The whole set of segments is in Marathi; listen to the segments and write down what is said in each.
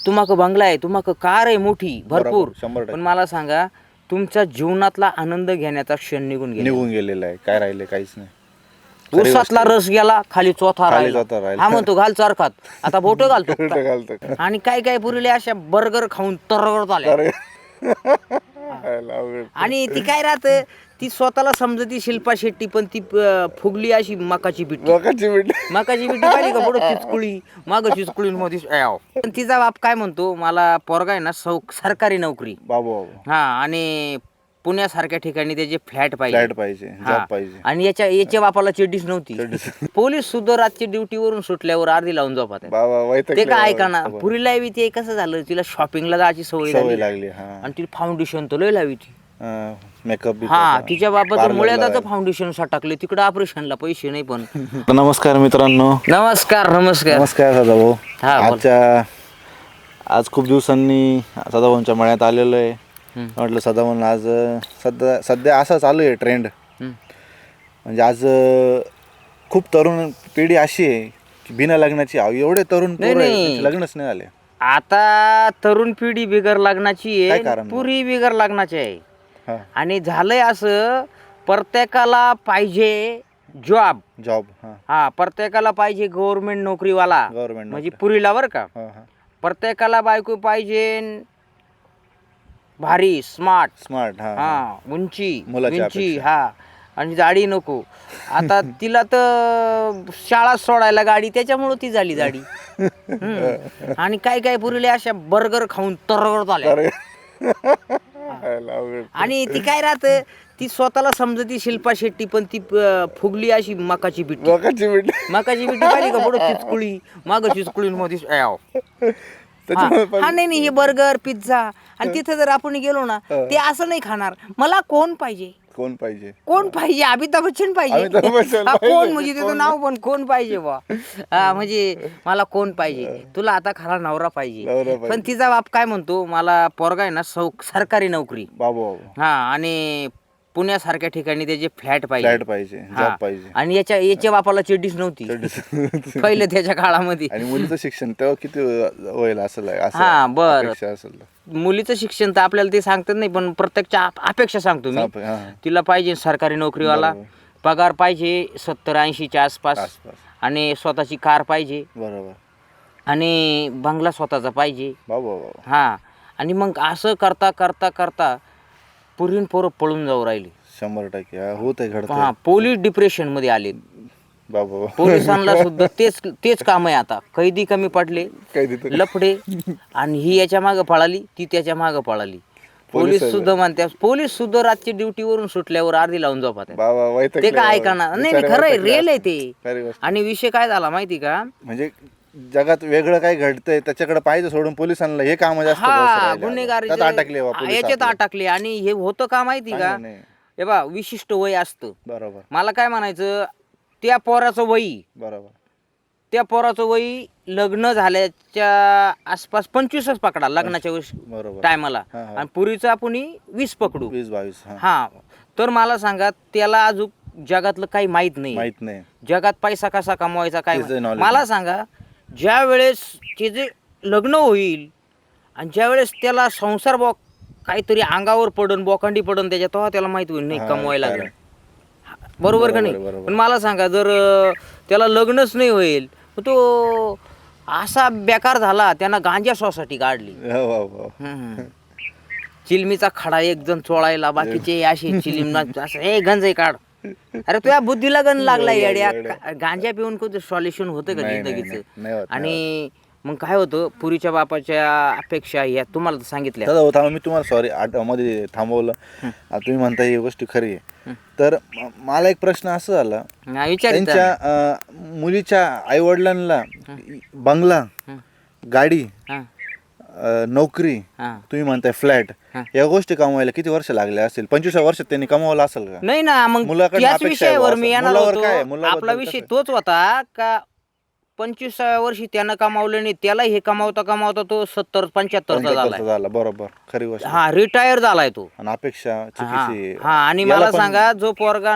तुम्हाला बंगला आहे, तुम्हाला कार आहे मोठी भरपूर, 100% पण मला सांगा तुमच्या जीवनातला आनंद घेण्याचा क्षण निघून गेलेला आहे. काय राहिले? काहीच नाही. उसातला रस गेला, खाली चौथा खाली राहिला. चौथा राहिला. हा म्हणतो घाल चरखात, आता बोट घालतो घालतो. आणि काय काय पुरीले अशा बर्गर खाऊन तरगडत आल्या. आणि ती काय राहत, ती स्वतःला समजती शिल्पा शेट्टी, पण ती फुगली अशी मकाची बिट्टी. मकाची बिट्टी पाहिली का, पुढे चिचकुळी, माग चिचकुळी मध्ये पण तिचा बाप काय म्हणतो, मला पोरगा आहे ना सरकारी नोकरी बाबू. हा, आणि पुण्यासारख्या ठिकाणी त्याचे फ्लॅट पाहिजे, हा. जॉब पाहिजे. आणि याच्या बापाला चिड्डीच नव्हती. पोलीस सुद्धा रातची ड्युटीवरून सुटल्यावर अर्धी लावून झोपत ते काय ऐका पुरीला बी ते कसं झालं, तिला शॉपिंगला जायची सवय लागली आणि ती फाउंडेशन तर लय लावी ती मेकअप. हा, तिच्या बापाचं मुळ्याचं फाउंडेशन टाकले तिकडे, ऑपरेशनला पैसे नाही. पण नमस्कार मित्रांनो. नमस्कार नमस्कार नमस्कार सदाभाऊ. हा, आज खूप दिवसांनी सदाभाऊंच्या मळ्यात आलेलो आहे. म्हटलं सदाभाऊ आज सध्या असं चालू आहे ट्रेंड, म्हणजे आज खूप तरुण पिढी अशी आहे की बिना लग्नाची, एवढे तरुण लग्नच नाही झाले. आता तरुण पिढी बिगर लग्नाची काय आहे, कारण? पुरी बिगर लग्नाची आहे. हा. आणि झालंय असं, प्रत्येकाला पाहिजे जॉब. हा, प्रत्येकाला पाहिजे गव्हर्नमेंट नोकरीवाला, म्हणजे पुरीला बरं का. प्रत्येकाला बायको पाहिजे भारी, स्मार्ट. हा, उंची हा, आणि जाडी नको. आता तिला तर शाळा सोडायला गाडी, त्याच्यामुळे ती झाली जाडी. आणि काय काय पुरीले अशा बर्गर खाऊन तरगडत आल्या. आणि ती काय राहत, ती स्वतःला समजती शिल्पा शेट्टी, पण ती फुगली अशी मकाची बिट्टी. मकाची बिट्टी पाहिली का, पुढे चिचकुळी, माग चिचकुळी मध्ये हा. नाही हे बर्गर पिझ्झा. आणि तिथे जर आपण गेलो ना, ते असं नाही खाणार, मला कोण पाहिजे. अमिताभ बच्चन पाहिजे. कोण म्हणजे त्याचं नाव पण कोण पाहिजे बा. हा, म्हणजे मला कोण पाहिजे, तुला आता खरा नवरा पाहिजे. पण तिचा बाप काय म्हणतो, मला पोरगा आहे ना सरकारी नोकरी हा, आणि पुण्यासारख्या ठिकाणी त्याचे फ्लॅट पाहिजे, जॉब पाहिजे. आणि याच्या बापाला चिड्डीच नव्हती पहिले त्याच्या काळामध्ये. आणि मुलीचं शिक्षण तेव्हा किती होईल असेल? हा, बरं. मुलीचं शिक्षण तर आपल्याला ते सांगतात नाही, पण प्रत्येकच्या अपेक्षा सांगतो मी. तिला पाहिजे सरकारी नोकरीवाला, पगार पाहिजे 70-80च्या आसपास, आणि स्वतःची कार पाहिजे, बरोबर, आणि बंगला स्वतःचा पाहिजे. हा, आणि मग असं करता करता करता पुरीन पोरं पळून जाऊ राहिली. 100% होत आहे. हा, पोलीस डिप्रेशन मध्ये आले. पोलिसांना सुद्धा तेच काम आहे आता. कैदी कमी पडले, लफडे, आणि ही याच्या मागं पळाली, ती त्याच्या मागं पळाली. पोलीस सुद्धा म्हणतात, पोलीस सुद्धा रातची ड्युटीवरून सुटल्यावर अर्धी लावून झोपत ते काय ऐका नाही खरं आहे, रिअल आहे ते. आणि विषय काय झाला माहिती का, म्हणजे जगात वेगळं काय घडतंय त्याच्याकडे पाहिजे सोडून पोलिसांना हे काम जास्त गुन्हेगार याच्यात अटकले. आणि हे होतं का माहिती का, हे बा विशिष्ट वय असतं. बरोबर. मला काय म्हणायचं, त्या पोराचं वय लग्न झाल्याच्या आसपास 25च पकडा, लग्नाच्या टायमाला, आणि पुरीचं आपण 20 पकडू, 20-22. हा, तर मला सांगा, त्याला अजून जगातलं काही माहित नाही. जगात पैसा कसा कमवायचा काय मला सांगा. ज्या वेळेस त्याचे लग्न होईल आणि ज्या वेळेस त्याला संसार काहीतरी अंगावर पडन, बोकांडी पडन त्याच्या, तेव्हा त्याला माहित होईल नाही कमवायला लागेल. बरोबर का नाही? पण मला सांगा, जर त्याला लग्नच नाही होईल, तो असा बेकार झाला, त्यानं गांजा श्वासाठी काढली. चिलमीचा खडा एक जण चोळायला, बाकीचे असे चिलीम असं गंज काढ. अरे तुझ्या बुद्धीला गण लागला येड्या, गांजा पिऊन कोणतं सॉल्युशन होतं का जिंदगीचं? आणि मग काय होतं, पुरीच्या बापाच्या अपेक्षा या तुम्हाला सांगितल्या. मी तुम्हाला सॉरी मध्ये थांबवलं. तुम्ही म्हणता ही गोष्ट खरी आहे. तर मला एक प्रश्न असा झाला, त्यांच्या मुलीच्या आई वडिलांना बंगला, गाडी, नोकरी, तुम्ही म्हणताय फ्लॅट, या गोष्टी कमवायला किती वर्ष लागले असेल? 25 वर्षात त्यांनी कमवलं असेल का? नाही ना, मग त्याच विषयावर मी येणार होतो. आपला विषय तोच होता का 25व्या वर्षी त्यानं कमावलं नाही, त्याला हे कमावता तो 70-75चा झाला. बरोबर, खरी गोष्ट. हा, रिटायर झालाय तो. आणि अपेक्षा चुकीची. हा, आणि मला सांगा, जो पोरगा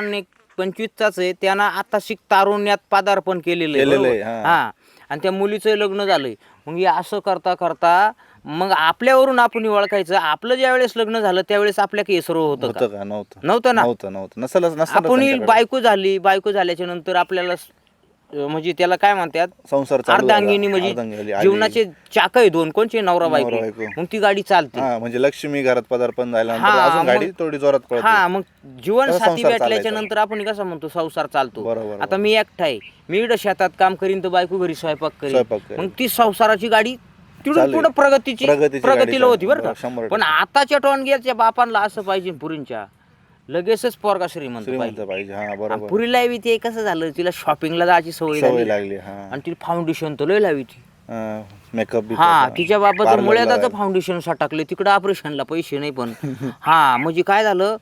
25चाच आहे, त्यानं आता तारुण्यात पदार्पण केलेलं आहे. हा, आणि त्या मुलीचं लग्न झालंय. मग हे असं करता करता मग आपल्यावरून आपण ओळखायचं. आपलं ज्या वेळेस लग्न झालं त्यावेळेस आपल्या केसरो होतं का? का? नव्हतं नव्हतं ना. नव्हतं नसलच आपण बायको झाली, बायको झाल्याच्या नंतर आपल्याला म्हणजे त्याला काय म्हणतात, संसार अर्धांगिनी म्हणजे जीवनाचे चाक आहे दोन, कोणचे, नवरा बायको. मग ती गाडी चालते. म्हणजे लक्ष्मी घरात पदार्पण झाल्यानंतर अजून गाडी थोडी जोरात पळते. हा, मग जीवन साथी भेटल्याच्या नंतर आपण कसं म्हणतो संसार चालतो. बरोबर. आता मी एकटा आहे, मी इकडे शेतात काम करीन तर बायको घरी स्वयंपाक करीन, मग ती संसाराची गाडी तिथून पुढे प्रगतीला होती बरं का. पण आताच्या टोनग्याच्या बापांना असं पाहिजे, पुरींच्या लगेचच पोरगा श्रीमंत पाहिजे. पुरीला ते कसं झालं, तिला शॉपिंगला जायची सवय लागली आणि तिला फाउंडेशन तर लय लावी ती मेकअप. हा, तिच्या बापाचं मुळ्याचं फाउंडेशन टाकले, तिकडे ऑपरेशनला पैसे नाही. पण हा, म्हणजे काय झालं,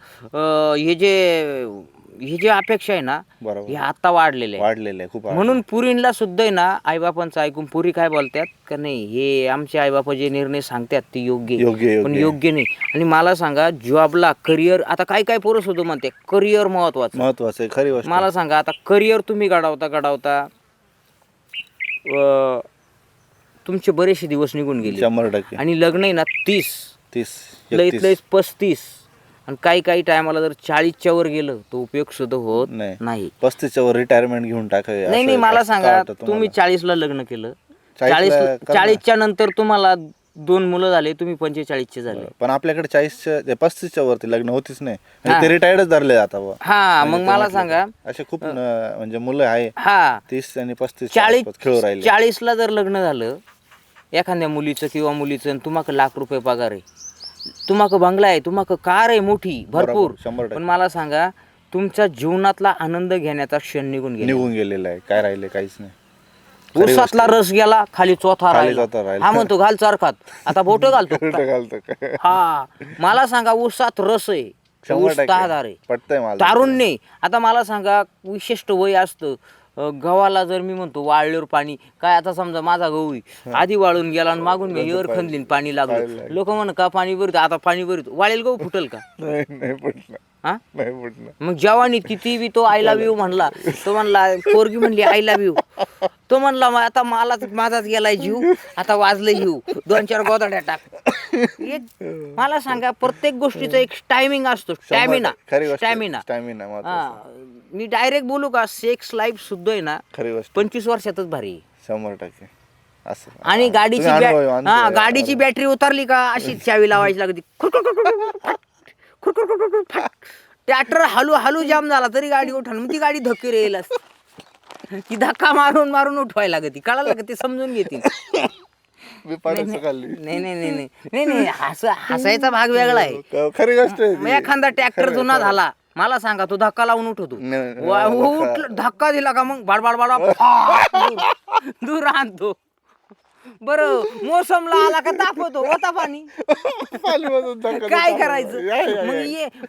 हे जे अपेक्षा आहे ना, हे आता वाढलेले आहे खूप. म्हणून पुरींला सुद्धा आहे ना, आईबापांचं ऐकून पुरी काय बोलतात का नाही, हे आमचे आईबापा जे निर्णय सांगतात ते योग्य पण योग्य नाही. आणि मला सांगा, जॉबला करिअर, आता काय पोरं सुद्धा म्हणते करिअर महत्वाचं आहे, खरी गोष्ट. मला सांगा, आता करिअर तुम्ही घडवता तुमचे बरेचसे दिवस निघून गेले 100%. आणि लग्न आहे ना 30 लईत 35, आणि काही टायमाला जर 40च्या वर गेलं तर उपयोग सुद्धा होत नाही. 35च्या वर रिटायरमेंट घेऊन टाकाय. नाही, मला सांगा, तुम्ही 40ला लग्न केलं, 40च्या नंतर तुम्हाला 2 मुलं झाले, तुम्ही 45चे झाले, पण आपल्याकडे 35च्या वरती लग्न होतीच नाही, ते रिटायर्डच धरले आता. हा, मग मला सांगा, असे खूप म्हणजे मुलं आहे. हा, 30 आणि 35 खेळू राहिले. 40ला जर लग्न झालं एखाद्या मुलीचं किंवा मुलीचं, तुम्हाला लाख रुपये पगार आहे, तुम्हाला बंगला आहे, तुम्हाला कार आहे मोठी भरपूर, पण मला सांगा, तुमच्या जीवनातला आनंद घेण्याचा क्षण निघून गेलेला आहे. काय राहिले? काहीच नाही. उसातला रस गेला, खाली चौथा राहिला. हा, म्हणतो घाल चरखात, आता बोट घालतो. हा, मला सांगा, उसात रस आहे, ऊस तहादार आहे, तारुण्य. आता मला सांगा, विशिष्ट वय असतं गव्हाला, जर मी म्हणतो वाळल्यावर पाणी, काय आता समजा माझा गहू आधी वाळून गेला आणि मागून मी एर खणली, पाणी लागलं, लोक म्हण का पाणी भरतो, आता पाणी भरतो, वाळेल गहू फुटल का? हा, मग जवानी किती बी तो आय लव्ह यू म्हणला, तो म्हणला, पोरगी म्हणली आय लव्ह यू, तो म्हणला आता माझाच गेलाय जीव, आता वाजलं जीव, 2-4 गोदाड्या टाक. मला सांगा, प्रत्येक गोष्टीचा एक टायमिंग असतो, स्टॅमिना. मी डायरेक्ट बोलू का, सेक्स लाईफ सुद्धा आहे ना 25 वर्षातच भारी, 100%. आणि गाडीची बॅटरी उतरली का अशी चावी लावायची लागते, ट्रॅक्टर हलू जाम झाला तरी गाडी उठवून, मग ती गाडी धक्के रेल, ती धक्का मारून उठवायला लागते, कळायला लागते, ते समजून घेतील. नाही, हसायचा भाग वेगळा आहे, खरी गोष्ट. एखादा ट्रॅक्टर जुना झाला, मला सांगा, तो धक्का लावून उठवतो, धक्का दिला का मग बाड दूर आणतो. बरं, मोसमला आला का तापवतो, होता पाणी, काय करायचं मग?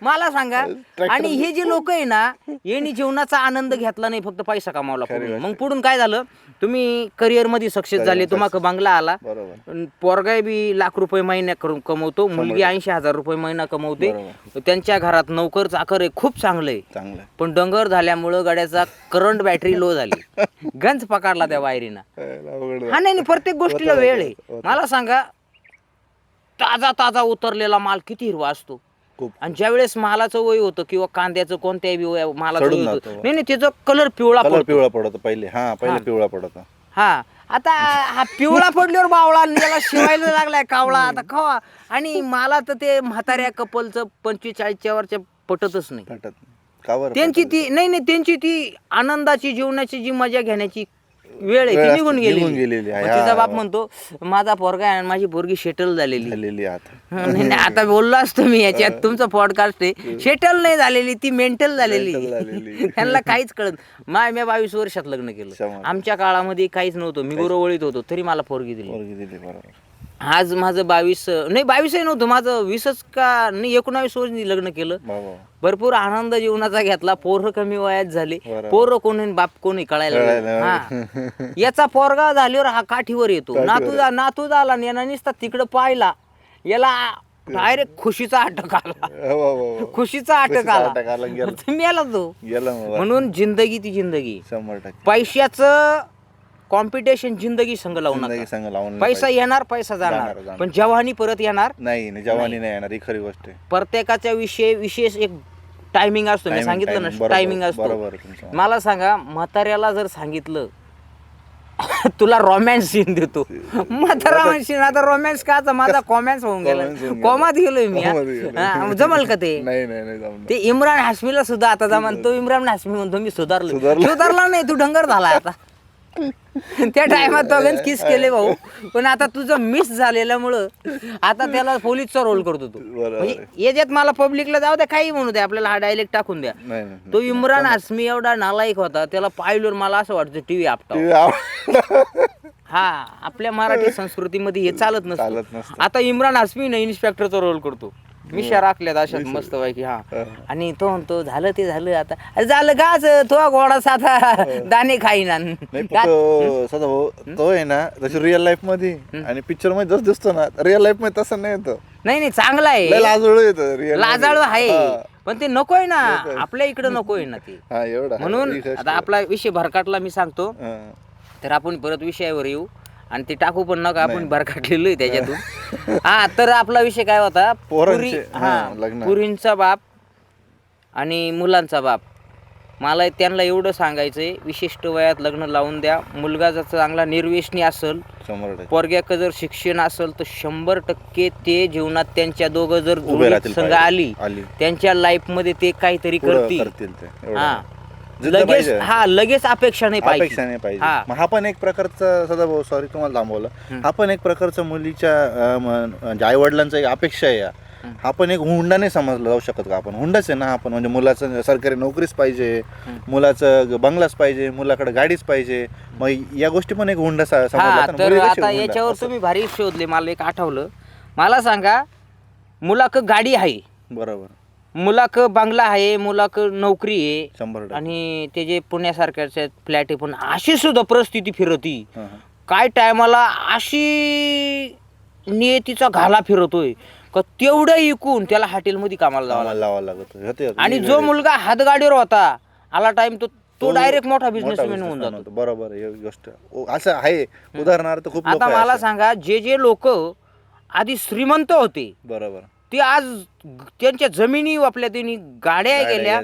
मला सांगा, आणि हे जे लोक आहे ना, यांनी जीवनाचा आनंद घेतला नाही, फक्त पैसा कमावला. मग पुढून काय झालं, तुम्ही करिअर मध्ये सक्सेस झाले, तुम्हाला बंगला आला, पोरगा बी लाख रुपये महिना कमवतो, मुलगी 80,000 रुपये महिना कमवते, त्यांच्या घरात नोकर चाकर आहे, खूप चांगलं आहे. पण डंगर झाल्यामुळं गाड्याचा करंट बॅटरी लो झाली, गंज पकडला त्या वायरीना. हा, नाही, प्रत्येक गोष्टीला वेळ आहे. मला सांगा, ताजा उतरलेला माल किती हिरवा असतो, आणि ज्या वेळेस मालाचं वय होतं किंवा कांद्याचं कोणत्याही मालाचं वय होतं, नाही, त्याचा कलर पिवळा पडतो पहिले पिवळा पडतो. हा, आता हा पिवळा पडल्यावर बावळा त्याला शिवायला लागलाय कावळा, आता खवा. आणि मला तर ते म्हाताऱ्या कपलचं 45-40च्या वरच्या पटतच नाही. त्यांची ती आनंदाची जीवनाची जी मजा घेण्याची वेळ आहे ती निघून गेलेली. तिचा बाप म्हणतो, माझा पोरगा आणि माझी पोरगी सेटल झालेली. आता बोललो असतो मी याच्यात, तुमचं पॉडकास्ट आहे, सेटल नाही झालेली, ती मेंटल झालेली. त्यांना काहीच कळत. मी 22 वर्षात लग्न केलं, आमच्या काळामध्ये काहीच नव्हतं, मी गुरवळीत होतो, तरी मला पोरगी दिली. आज माझं 22 नव्हतं, माझं 20 का नाही 19 वर्ष लग्न केलं. भरपूर आनंद जीवनाचा घेतला, पोरं कमी वयात झाले, पोरं कोणी बाप कोणी कळायला. हा, याचा पोरगा झाल्यावर हा काठीवर येतो, नातू झाला, याला नुसता तिकडं पाहिला, याला डायरेक्ट खुशीचा अटक आला, मेला तो. म्हणून जिंदगी ती जिंदगी, पैशाचं कॉम्पिटिशन जिंदगी संग लावून जिंदगी संग लावून पैसा येणार पैसा जाणार, पण जवानी परत येणार नाही, जवानी नाही येणार, ही खरी गोष्ट आहे. प्रत्येकाच्या विशेष एक टायमिंग असतो. मी सांगितलं ना, टायमिंग असतो. मला सांगा, म्हाताऱ्याला जर सांगितलं तुला रोमॅन्स सीन देतो, म्हातारा म्हणशील आता रोमॅन्स का, माझा कॉमॅन्स होऊन गेला, कॉमात गेलोय मी, जमल का ते? ते इम्रान हाशमीला सुद्धा आता जमान, तो इम्रान हाशमी म्हणतो मी सुधारला नाही, तू डंगर झाला आता. त्या टायमात तो किस केले भाऊ, पण आता तुझं मिस झालेल्यामुळं आता त्याला पोलीसचा रोल करतो तू. म्हणजे याच्यात मला पब्लिकला जाऊ द्या, काही म्हणू द्या, आपल्याला हा डायलेक्ट टाकून द्या. तो इम्रान हाशमी एवढा नालायक होता, त्याला पाहिल्यावर मला असं वाटतं टीव्ही आपटा. हा, आपल्या मराठी संस्कृतीमध्ये हे चालत नसतं. आता इम्रान हाशमी ना इन्स्पेक्टरचा रोल करतो, मिशा राखल्यात अशात मस्त पैकी. हा, आणि तो म्हणतो झालं ते झालं, आता अरे झालं गाच, तो घोडा साधा दाणे खाईना. तो आहे ना तशी रिअल लाईफ मध्ये आणि पिक्चर मध्ये जसं दिसतो ना, रिअल लाईफ मध्ये तसं नाही येतो. नाही चांगला आहे, लाजाळू येतं, लाजाळू आहे, पण ते नकोय ना, आपल्या इकडे नकोय ना ते. म्हणून आता आपला विषय भरकाटला, मी सांगतो तर आपण परत विषयावर येऊ, आणि ते टाकू पण नका, आपण भरकाटलेलो आहे त्याच्यातून. हा, तर आपला विषय काय होता, पुरींचा बाप आणि मुलांचा बाप. मला त्यांना एवढं सांगायचंय, विशिष्ट वयात लग्न लावून द्या. मुलगा जर चांगला निर्व्यसनी असेल, पोरग्याकडे जर शिक्षण असेल, तर 100% ते जीवनात त्यांच्या दोघं जर संघ आली, त्यांच्या लाईफ मध्ये ते काहीतरी करतील. हा, लगेच अपेक्षा नाही पाहिजे. हा पण एक प्रकारचा, सदाभाऊ सॉरी तुम्हाला थांबवलं, हा पण एक प्रकारचा मुलीच्या आई वडिलांचा एक अपेक्षा आहे. हा पण एक हुंडा नाही समजला जाऊ शकत का? आपण हुंडाच आहे ना आपण, म्हणजे मुलाचं सरकारी नोकरीच पाहिजे, मुलाचं बंगलाच पाहिजे, मुलाकडे गाडीच पाहिजे, मग या गोष्टी पण एक हुंडा समजला. तर आता याच्यावर तुम्ही भारी शोधले, मला एक आठवलं. मला सांगा, मुलाक गाडी आहे बरोबर, मुलाक बंगला आहे, मुलाक नोकरी आहे, 100%, आणि ते जे पुण्यासारख्या फ्लॅट आहे, पण अशी सुद्धा परिस्थिती फिरती, काय टायमाला अशी नियतीचा घाला फिरतोय का तेवढं इकून त्याला हॉटेलमध्ये कामाला लावावं लागत. आणि जो मुलगा हातगाडीवर होता, आला टाइम तो डायरेक्ट मोठा बिझनेसमॅन होऊन जातो. बरोबर, ही गोष्ट असं आहे. उदाहरणार्थ खूप आता मला सांगा, जे लोक आधी श्रीमंत होते बरोबर, ते आज त्यांच्या जमिनी वापल्या, त्यांनी गाड्या गेल्या,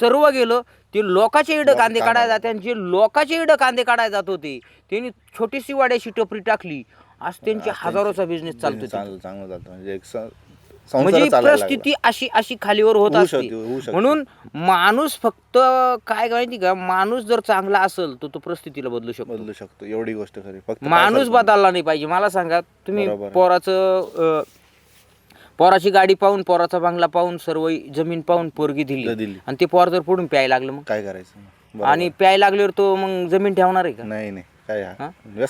सर्व गेलं. ते लोकांचे इडं कांदे काढायला जाते, आणि जे लोकांचे इडं कांदे काढायला जात होते त्यांनी छोटीशी वाड्याची टपरी टाकली, आज त्यांचे हजारोचा बिझनेस चालतो, चांगलं जातो. म्हणजे परिस्थिती अशी खालीवर होत असते. म्हणून माणूस फक्त काय माहिती का, माणूस जर चांगला असेल तर तो परिस्थितीला बदलू शकतो. एवढी गोष्ट खरी, फक्त माणूस बदलला नाही पाहिजे. मला सांगा, तुम्ही पोराची गाडी पाहून, पोराचा बंगला पाहून, सर्व जमीन पाहून पोरगी दिली, आणि ते पोर जर पुढून प्यायला लागलं, मग काय करायचं? आणि प्यायला लागल्यावर तो मग जमीन ठेवणार आहे का? नाही.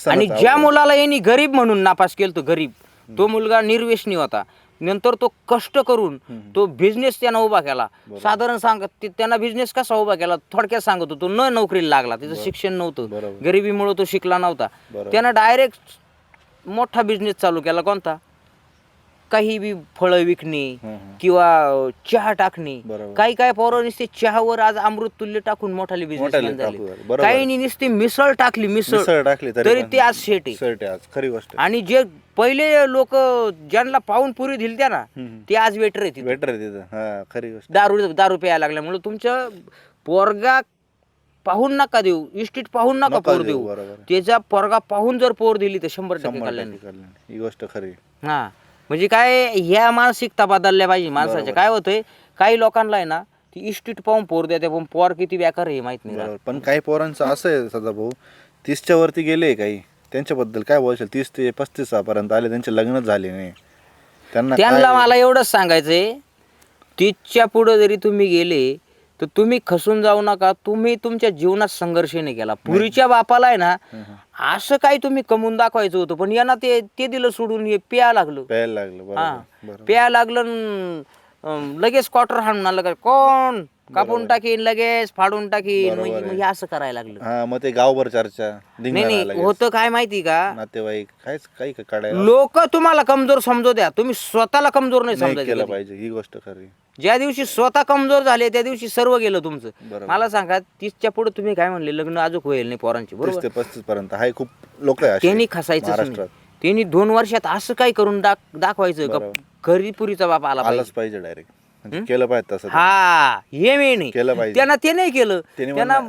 आणि ज्या मुलाला यांनी गरीब म्हणून नापास केलं, तो गरीब, तो मुलगा निर्व्यसनी होता, नंतर तो कष्ट करून तो बिझनेस त्यानं उभा केला. साधारण सांगत त्यांना बिझनेस कसा उभा केला, थोडक्यात सांगतो, तो न नोकरीला लागला, त्याचं शिक्षण नव्हतं, गरिबीमुळे तो शिकला नव्हता, त्यानं डायरेक्ट मोठा बिझनेस चालू केला. कोणता? काही बी फळं विकणे किंवा चहा टाकणे. काही पोरं नुसते चहावर आज अमृत तुल्य टाकून मोठाले बिझनेसमॅन झाले. काही नुसती मिसळ टाकली तरी ते आज शेट आहे. खरी गोष्ट. आणि जे पहिले लोक ज्यांना पाहून पुरी दिली त्या ना, ते आज वेटर आहेत. खरी गोष्ट. दारू प्यायला लागल्यामुळे तुमच्या पोरगा पाहून नका देऊ, इस्टेट पाहून नका पोर देऊ, त्याचा पोरगा पाहून जर पोर दिली तर 100% कल्याण. ही गोष्ट खरी. हा, म्हणजे काय, ह्या मानसिकता बदलल्या पाहिजे माणसाच्या. काय होतंय, काही लोकांना आहे ना, ती इस्टेट पाहून पोर देते, पण पोर किती बेकार आहे माहित नाही. पण काही पोरांचं असं आहे सदाभाऊ, 30च्या वरती गेले काही, त्यांच्याबद्दल काय बोलशील? 30 ते 35 पर्यंत आले, त्यांचे लग्न झाले नाही, त्यांना मला एवढंच सांगायचंय, 30च्या पुढे जरी तुम्ही गेले तर तुम्ही खसून जाऊ नका. तुम्ही तुमच्या जीवनात संघर्ष नाही केला. पुरीच्या बापाला आहे ना, असं काही तुम्ही कमवून दाखवायचं होतं, पण यांना ते दिलं सोडून हे प्यायला लागलं. प्यायला लागलं लगेच क्वार्टर हाणून आलं. कोण कापून टाकीन लगेच फाडून टाकीन, म्हणजे हे असं करायला लागलं. हा, मग ते गावभर चर्चा नाही नाही, होतं काय माहिती का, नातेवाईक काहीच काही काढायला लोक तुम्हाला कमजोर समजू द्या, तुम्ही स्वतःला कमजोर नाही केलं समजायचं. पाहिजे, ही गोष्ट खरी. ज्या दिवशी स्वतः कमजोर झाले त्या दिवशी सर्व गेलं तुमचं. बरोबर. मला सांगा 30च्या पुढे तुम्ही काय म्हणले, लग्न अजून होईल नाही पोरांची, 30 बरोबर, ते 35 पर्यंत हाय, खूप लोक आहे असे त्यांनी खसायचं महाराष्ट्रात. त्यांनी 2 वर्षात असं काय करून दाखवायचं का घरी पुरीचा बाप आला आलाच पाहिजे डायरेक्ट, केलं पाहिजे तसं. हा, हे मी नाही केलं पाहिजे. त्यांना ते नाही केलं,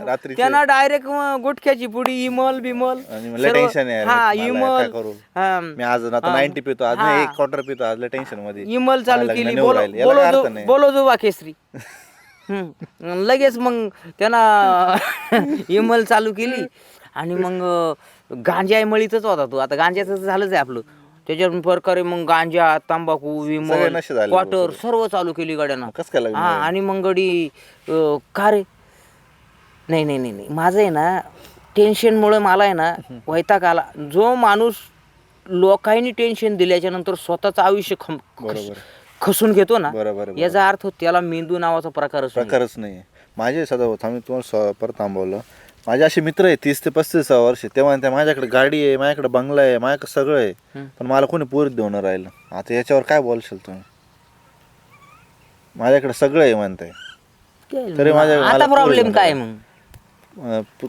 रात्री त्यांना डायरेक्ट गुटख्याची पुडी, इमल बिमल, आणि मला टेन्शन आहे, हा काय इमल, करू हा, मी आज आता 90 पितो, आज नाही 1 क्वार्टर पितो, आज टेन्शन मध्ये इमल चालू मला केली, लग्न नाही राहिलं. याला काय अर्थ नाही. बोलो जो केसरी. लगेच मग त्यांना इमल चालू केली, आणि मग गांजा मळीतच होता तो. आता गांजाचं झालंच आहे आपलं, त्याच्या प्रकारे मग गांजा, तंबाखू, विमल, नशे झाले क्वार्टर सर्व चालू केली गाड्यानं. कसं काय लग्न हा, आणि मग गडी का रे, नाही नाही नाही नाही, माझं आहे ना टेन्शनमुळे मला आहे ना वैताग आला. जो माणूस लोकांनी टेन्शन दिल्याच्या नंतर स्वतःचं आयुष्य खसून घेतो ना, बरोबर. याचा अर्थ त्याला मेंदू नावाचा प्रकारच नाही. माझे सदा आम्ही तुम्हाला परत थांबवलं, माझे असे मित्र आहे 30 ते 35 वर्ष, ते म्हणते माझ्याकडे गाडी आहे, माझ्याकडे बंगला आहे, माझ्याकडे सगळं आहे, पण मला कोणी पोरीत देऊन राहिलं. आता याच्यावर काय बोलशाल तुम्ही? माझ्याकडे सगळं आहे म्हणताय, तरी आता प्रॉब्लेम काय मग?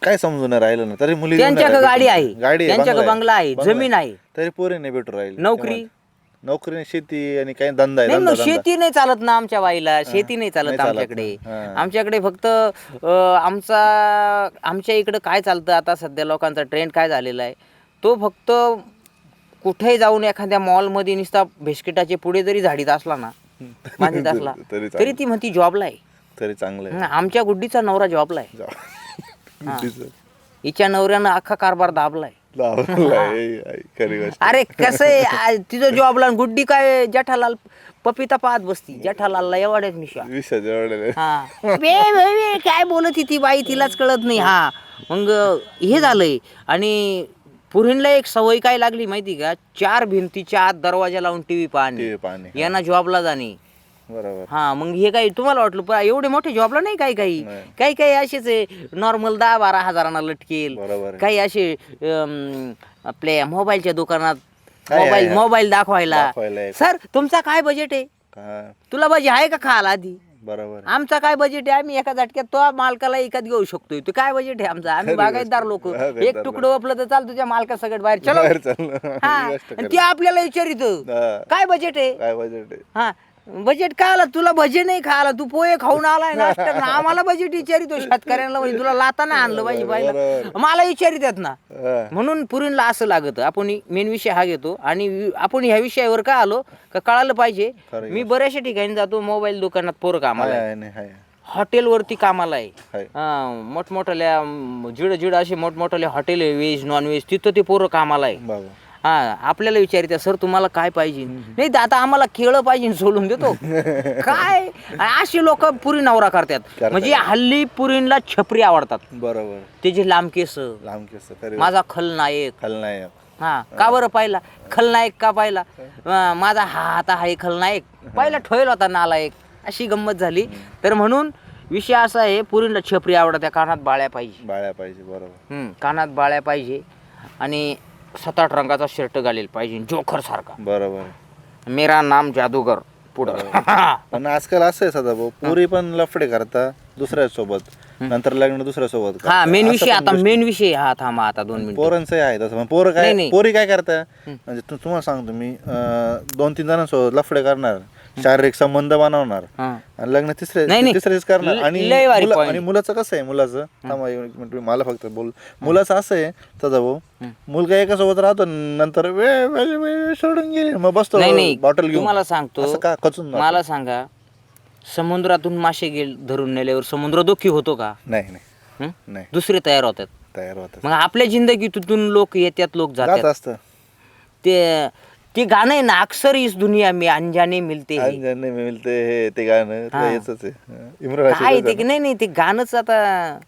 काय समजून राहिलं ना, तरी मुली त्यांच्याकडे गाडी आहे, त्यांच्याकडे बंगला आहे, जमीन आहे, तरी पोरी नाही भेटू राहील. नोकरी शेती आणि काही धंदा आहे. नाही, शेती नाही चालत ना आमच्या बाईला, शेती नाही चालत आमच्याकडे. आमच्याकडे फक्त आमच्या इकडे काय चालतं आता सध्या, लोकांचा ट्रेंड काय झालेला आहे, तो फक्त कुठेही जाऊन एखाद्या मॉलमध्ये नुसता बिस्किटाचे पुढे जरी झाडीत असला ना, बांधीत असला, तरी ती म्हणती जॉबला आहे, तरी चांगलं. आमच्या गुड्डीचा नवरा जॉबला आहे, हिच्या नवऱ्यानं अख्खा कारभार दाबलाय. अरे कसं आहे, तिचं जॉबला, गुड्डी काय जेठालाल पपिता पाहत बसती, जेठालालला एवढ्याच मिशा, काय बोलत ती बाई, तिलाच कळत नाही. हा, मग हे झालंय. आणि पुरीला एक सवय काय लागली माहिती का, 4 भिंतीच्या आत दरवाजा लावून टीव्ही पाहणे, यांना जॉबला जाणे. बरोबर. हा, मग हे काही तुम्हाला वाटलं एवढे मोठे जॉबला नाही, काही असेच आहे नॉर्मल 10-12 हजारांना लटकेल, काही असे आपल्या मोबाईलच्या दुकानात मोबाईल दाखवायला. सर तुमचा काय बजेट आहे, तुला बजेट आहे का खायला आधी? बरोबर. आमचा काय बजेट आहे, आम्ही एका झटक्यात तो मालकाला एकात घेऊ शकतोय. तो काय बजेट आहे आमचा, आम्ही बागायतदार लोक, एक तुकडं वापलं तर चाल तुझ्या मालका सगळं बाहेर चलो. हा, आणि ते आपल्याला विचारित काय बजेट आहे. हा, बजेट काय आला, तुला भजे नाही खायला, तू पोहे खाऊन आलाय नाश्ता, आम्हाला बजेट विचारितो शेतकऱ्यांना, म्हणजे तुला लाता नाही आणलं पाहिजे बाईला, मला विचारितात ना. म्हणून पुरीला असं लागत. आपण मेन विषय हा घेतो, आणि आपण ह्या विषयावर का आलो का कळालं पाहिजे. मी बऱ्याचशा ठिकाणी जातो, मोबाईल दुकानात पोरं कामाला आहे, हॉटेलवरती कामाला आहे, मोठमोठ्याल्या जिड असे मोठमोठ्याले हॉटेल आहे, व्हेज नॉन व्हेज, तिथं ते पोरं कामाला आहे. हा, आपल्याला विचारित सर तुम्हाला काय पाहिजे, नाही आता आम्हाला केळं पाहिजे, सोडून देतो काय. अशी लोक पुरी नवरा करतात, म्हणजे हल्ली पुरींना छपरी आवडतात. बरोबर. त्याचे लांब केस, माझा खलनायक. हा, का बरं पाहिला खलनायक, का पाहिला माझा हात आहे खलनायक, पहिला ठोयल होता नालायक, अशी गंमत झाली. तर म्हणून विषय असा आहे, पुरींना छपरी आवडत्या, कानात बाळ्या पाहिजे. बरोबर. कानात बाळ्या पाहिजे, आणि 7-8 रंगाचा शर्ट घालेल पाहिजे, जोकर सारखा. बरोबर. मेरा नाम जादूगर पुढं. पण आजकाल असं आहे सदा भाऊ, पुरी पण लफडे करता दुसऱ्या सोबत, नंतर लग्न दुसऱ्या सोबत. हा, मेन विषय हा, थांबा आता 2 मिनिट. पोरांचं आहे तसं, पोरं काय, पोरी काय करता, म्हणजे तुम्हाला सांगतो मी, 2-3 जणांसोबत लफडे करणार, शारीरिक संबंध बनवणार, आणि लग्न तिसरेच करणार. आणि मुलाचं कसं आहे, मला फक्त मुलाचं असं आहे सदा भाऊ, मुलगा एका सोबत राहतो, नंतर सोडून गेले, मग बसतो बॉटल घेऊन. तुम्हाला सांगतो, मला सांगा, समुद्रातून मासे धरून नेल्यावर समुद्र दुःखी होतो का? नाही. दुसरे तयार होतात. मग आपल्या जिंदगीतून लोक येतात, लोक जातात असतं. ते गाणं आहे ना, अक्सर इस दुनिया में अनजाने मिलते हे, ते गाणं काय ते, नाही ते गाणंच आता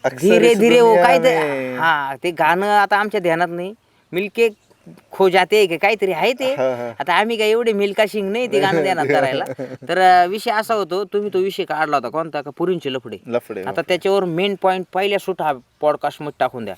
धीरे धीरे काय ते, हा ते गाणं आता आमच्या ध्यानात नाही. मिलके खो जाते की काहीतरी आहे ते. आता आम्ही काय एवढे मिल्का सिंग नाही ते गाणं देणार करायला. तर विषय असा होतो, तुम्ही तो विषय काढला होता कोणता, का पुरींचे लफडे. लफडे आता त्याच्यावर मेन पॉईंट पहिल्या सुट हा पॉडकास्ट मध्ये टाकून द्या.